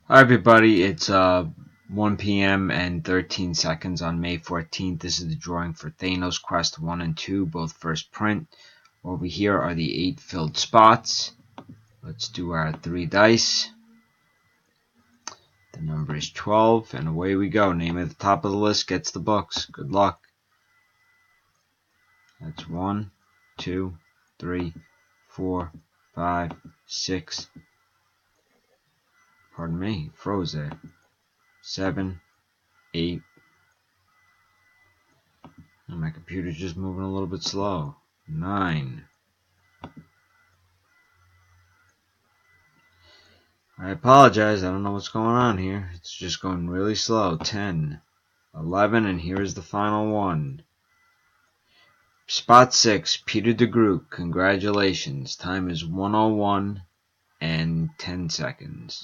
Hi everybody, it's 1 p.m. and 13 seconds on May 14th. This is the drawing for Thanos Quest 1 and 2, both first print. Over here are the 8 filled spots. Let's do our 3 dice. The number is 12, and away we go. Name at the top of the list gets the books. Good luck. That's 1, 2, 3, 4, 5, 6. Pardon me, froze there. 7, 8. And my computer's just moving a little bit slow. 9. I apologize, I don't know what's going on here. It's just going really slow. 10. 11, and here is the final one. Spot 6, Peter de Groot. Congratulations. Time is 1:01 and 10 seconds.